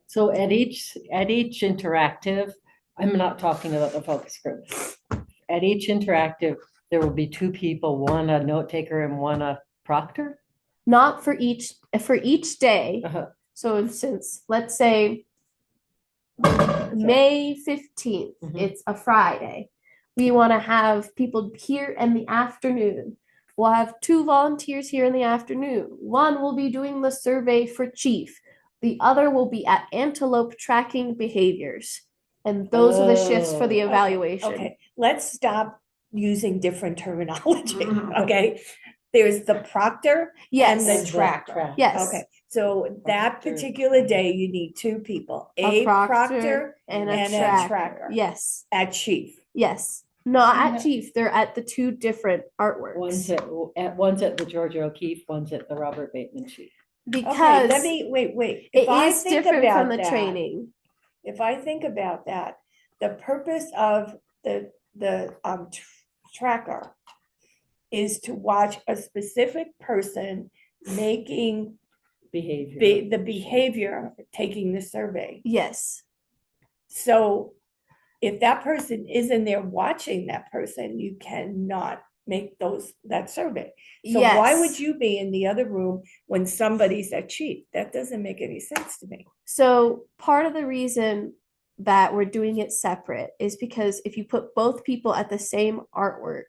So at each interactive, I'm not talking about the focus group. At each interactive, there will be 2 people, one a note taker and one a proctor? Not for each day. Uh-huh. So since, let's say, May 15th, Mhm. it's a Friday. We want to have people here in the afternoon. We'll have 2 volunteers here in the afternoon. One will be doing the survey for chief. The other will be at antelope tracking behaviors. And those are the shifts for the Oh. evaluation. Okay, let's stop using different terminology, Mhm. okay? There's the proctor and Yes. the And the tracker. track. Yes. Okay, so that Proctor. particular day, you need 2 people, A a proctor proctor and and a a tracker. tracker. Yes. At chief. Yes. Not And at chief. They're at the 2 different artworks. One's at the Georgia O'Keeffe, one's at the Robert Bateman Chief. Okay, Because let me, wait. it If I is think different from about the that, training. If I think about that, the purpose of the tracker is to watch a specific person making Behavior. the behavior, taking the survey. Yes. So if that person isn't there watching that person, you cannot make that survey. So why Yes. would you be in the other room when somebody's at chief? That doesn't make any sense to me. So part of the reason that we're doing it separate is because if you put both people at the same artwork,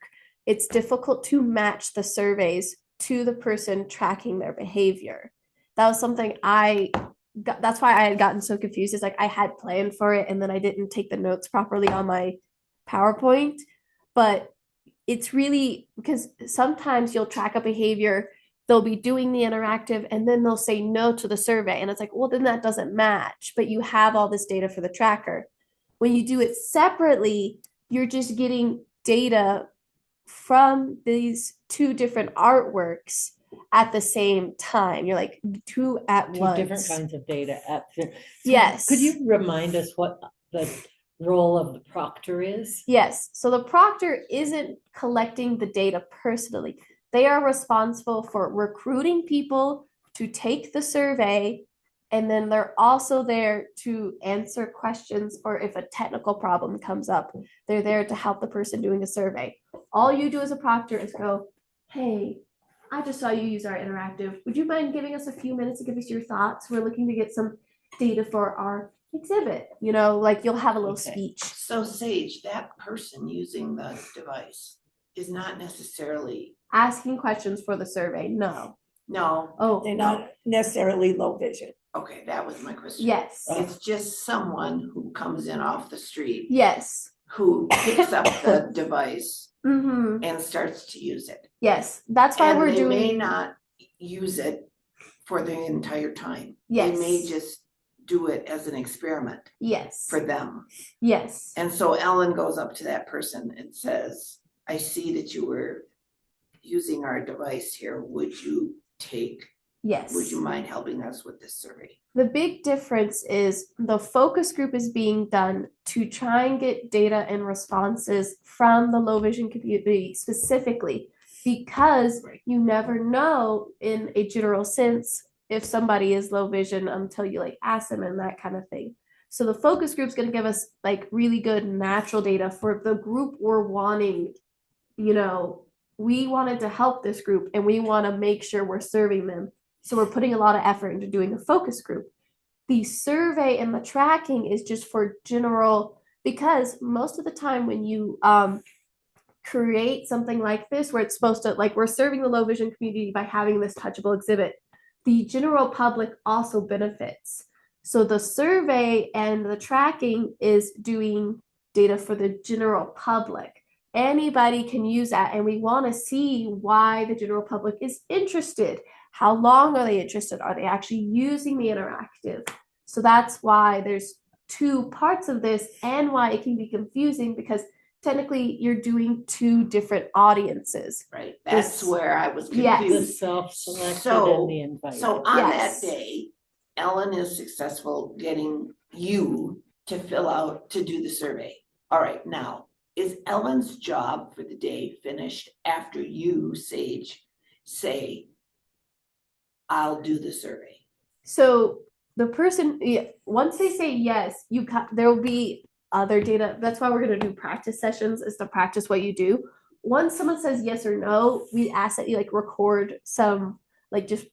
it's difficult to match the surveys to the person tracking their behavior. That was something that's why I had gotten so confused. It's like I had planned for it and then I didn't take the notes properly on my PowerPoint. But it's really because sometimes you'll track a behavior, they'll be doing the interactive and then they'll say no to the survey. And it's like, well, then that doesn't match, but you have all this data for the tracker. When you do it separately, you're just getting data from these 2 different artworks at the same time. You're like 2 at Two once. different kinds of data Yes. Could you remind us what the role of the proctor is? Yes. So the proctor isn't collecting the data personally. They are responsible for recruiting people to take the survey, and then they're also there to answer questions or if a technical problem comes up, they're there to help the person doing the survey. All you do as a proctor is go, hey, I just saw you use our interactive. Would you mind giving us a few minutes to give us your thoughts? We're looking to get some data for our exhibit. Like you'll have a little Okay. speech. So Sage, that person using the device is not necessarily, Asking questions for the survey. No. They're Oh, not necessarily low vision. okay, that was my question. yes. It's just someone who comes in off the street, Yes. who picks up the device Mm-hmm. and starts to use it. Yes. That's why And we're they doing. may not use it for the entire time. Yes. They may just do it as an experiment Yes. for them. Yes. And so Ellen goes up to that person and says, I see that you were using our device here. Would you Yes. mind helping us with this survey? The big difference is the focus group is being done to try and get data and responses from the low vision community specifically, because you never know in a general sense if somebody is low vision until you ask them and that kind of thing. So the focus group is going to give us really good natural data for the group we're wanting. We wanted to help this group and we want to make sure we're serving them. So we're putting a lot of effort into doing a focus group. The survey and the tracking is just for general, because most of the time when you create something like this, where it's supposed to, we're serving the low vision community by having this touchable exhibit, the general public also benefits. So the survey and the tracking is doing data for the general public. Anybody can use that, and we want to see why the general public is interested. How long are they interested? Are they actually using the interactive? So that's why there's 2 parts of this, and why it can be confusing, because technically you're doing 2 different audiences. Right, that's where I was confused. The self-selected and the invited. So on Yes. that day, Ellen is successful getting you to do the survey. All right, now, is Ellen's job for the day finished after you, Sage, say, I'll do the survey? So the person, once they say yes, there will be other data. That's why we're going to do practice sessions, is to practice what you do. Once someone says yes or no, we ask that you record some like just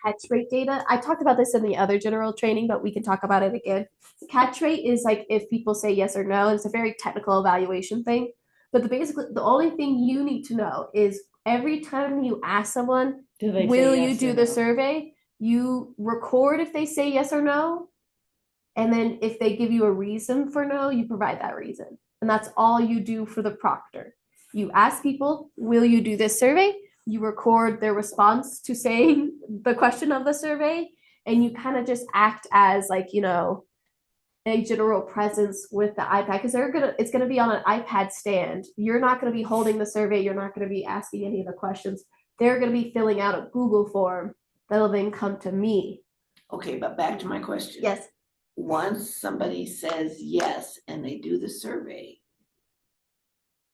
catch rate data. I talked about this in the other general training, but we can talk about it again. Catch rate is like if people say yes or no. It's a very technical evaluation thing. But the only thing you need to know is every time you ask someone, will you do the survey? You record if they say yes or no. And then if they give you a reason for no, you provide that reason. And that's all you do for the proctor. You ask people, will you do this survey? You record their response to saying the question of the survey, and you kind of just act as like, you know, a general presence with the iPad because it's gonna be on an iPad stand. You're not gonna be holding the survey. You're not gonna be asking any of the questions. They're gonna be filling out a Google form that'll then come to me. Okay, but back to my question. Yes. Once somebody says yes and they do the survey,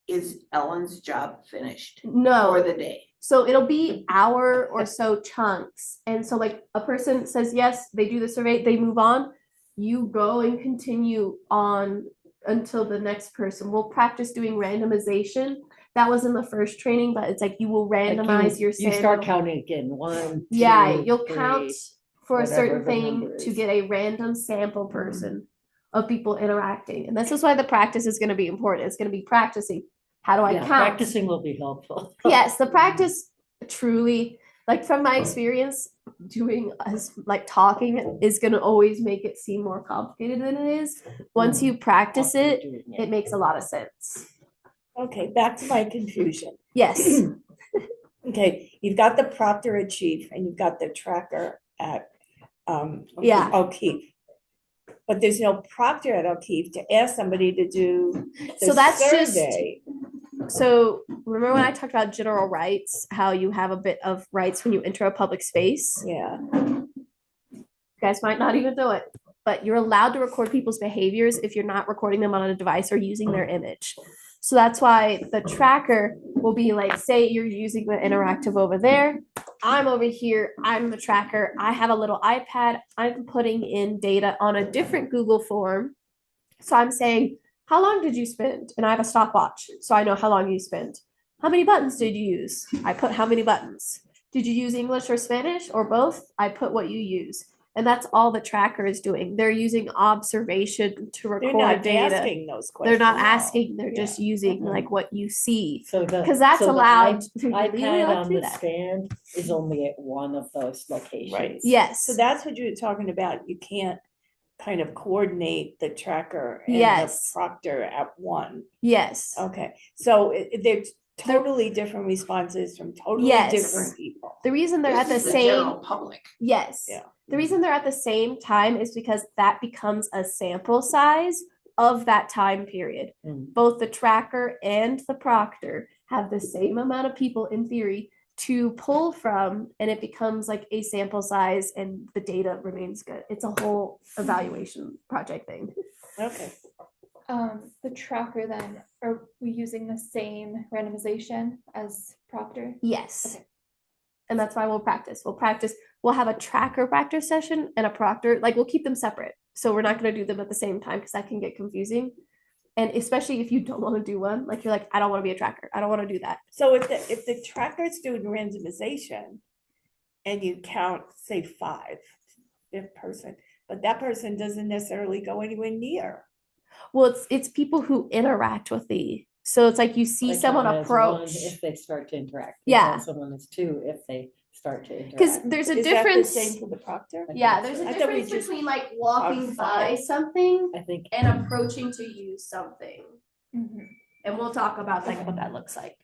is Ellen's job finished No. for the day? So it'll be hour or so chunks. And so like a person says yes, they do the survey, they move on. You go and continue on until the next person. We'll practice doing randomization. That was in the first training, but it's like you will randomize your sample. You start counting again. 1, 2, you'll 3, count for a certain thing number to is. get a random sample person of people interacting. And this is why the practice is going to be important. It's going to be practicing. How do I count? Practicing will be helpful. Yes, the practice truly, like from my experience, doing us like talking is going to always make it seem more complicated than it is. Once you practice it, it makes a lot of sense. Okay, back to my confusion. Yes. Okay, you've got the proctor at Chief and you've got the tracker at Yeah. O'Keefe. But there's no proctor at O'Keefe to ask somebody to do the So that's survey. So remember when I talked about general rights, how you have a bit of rights when you enter a public space? Yeah. You guys might not even know it, but you're allowed to record people's behaviors if you're not recording them on a device or using their image. So that's why the tracker will be like, say you're using the interactive over there. I'm over here. I'm the tracker. I have a little iPad. I'm putting in data on a different Google form. So I'm saying, how long did you spend? And I have a stopwatch, so I know how long you spent. How many buttons did you use? I put how many buttons. Did you use English or Spanish or both? I put what you use. And that's all the tracker is doing. They're using observation to record They're not data. asking those questions. They're not asking. They're just using like what you see. So because that's allowed. iPad on the stand is only at one of those locations. Right. Yes. So that's what you were talking about. You can't kind of coordinate the tracker and the proctor at one. Yes. Okay. So they're totally different responses from totally different people. The reason they're at the same general public. Yes. Yeah. The reason they're at the same time is because that becomes a sample size of that time period. Both the tracker and the proctor have the same amount of people in theory to pull from, and it becomes like a sample size and the data remains good. It's a whole evaluation project thing. Okay. The tracker then, are we using the same randomization as proctor? Yes. Okay. And that's why we'll practice. We'll have a tracker practice session and a proctor. Like we'll keep them separate. So we're not going to do them at the same time because that can get confusing. And especially if you don't want to do one, like you're like, I don't want to be a tracker. I don't want to do that. So if the tracker's doing randomization and you count, say, 5, fifth person, but that person doesn't necessarily go anywhere near. Well, it's people who interact with so it's like you see someone approach. If they start to interact. Yeah. Someone is 2 if they start to interact. Because there's a Is difference. That the same for the proctor? Yeah, there's a I thought we difference just between like walking by something I think and approaching to use something. And we'll talk about like what that looks like.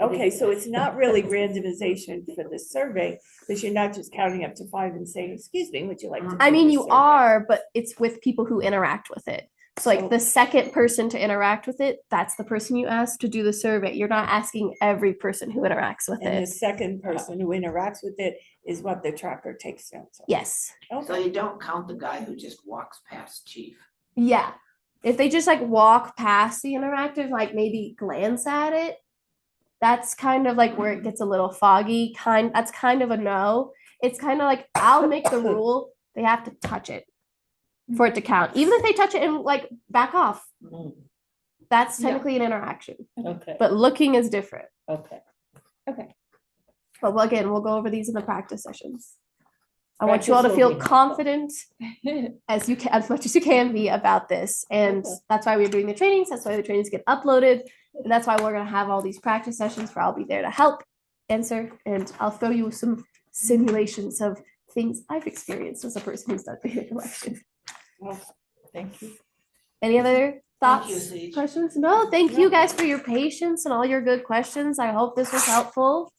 Okay, so it's not really randomization for the survey, because you're not just counting up to 5 and saying, excuse me, would you like to? I do mean, this you survey? are, but it's with people who interact with it. So like the second person to interact with it, that's the person you ask to do the survey. You're not asking every person who interacts with And the it. second person who interacts with it is what the tracker takes notes on. Yes. So you don't count the guy who just walks past Chief. Yeah. If they just like walk past the interactive, like maybe glance at it, that's kind of like where it gets a little foggy. That's kind of a no. It's kind of like I'll make the rule. They have to touch it for it to count. Even if they touch it and like back off, that's technically an interaction. Okay. But looking is different. Okay. But again, we'll go over these in the practice sessions. I want you all to Practice feel will be helpful. confident as you can, as much as you can be about this. And Okay. that's why we're doing the trainings. That's why the trainings get uploaded. And that's why we're gonna have all these practice sessions where I'll be there to help answer. And I'll throw you some simulations of things I've experienced as a person who's done data collection. Thank you. Any other Thank you, thoughts, Sage. questions? No, thank you guys for your patience and all your good questions. I hope this was helpful.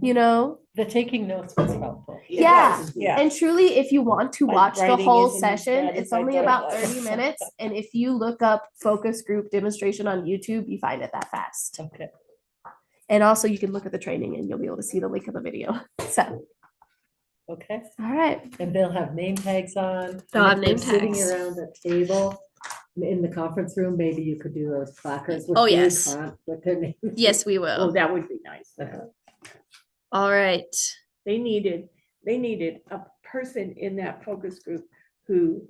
You know, The taking notes was helpful. yeah. Yeah. And truly, if you want to Like watch the writing whole isn't session, bad it's if I only do it about like- 30 minutes. And if you look up focus group demonstration on YouTube, you find it that fast. Okay. And also you can look at the training and you'll be able to see the link of the video. So, Okay. all right. And they'll have name tags on. They'll have And if name they're sitting tags. around a table in the conference room, maybe you could do those placards with Oh, big yes. font with their names. Yes, we Oh, will. that would be nice. All right. They needed a person in that focus group who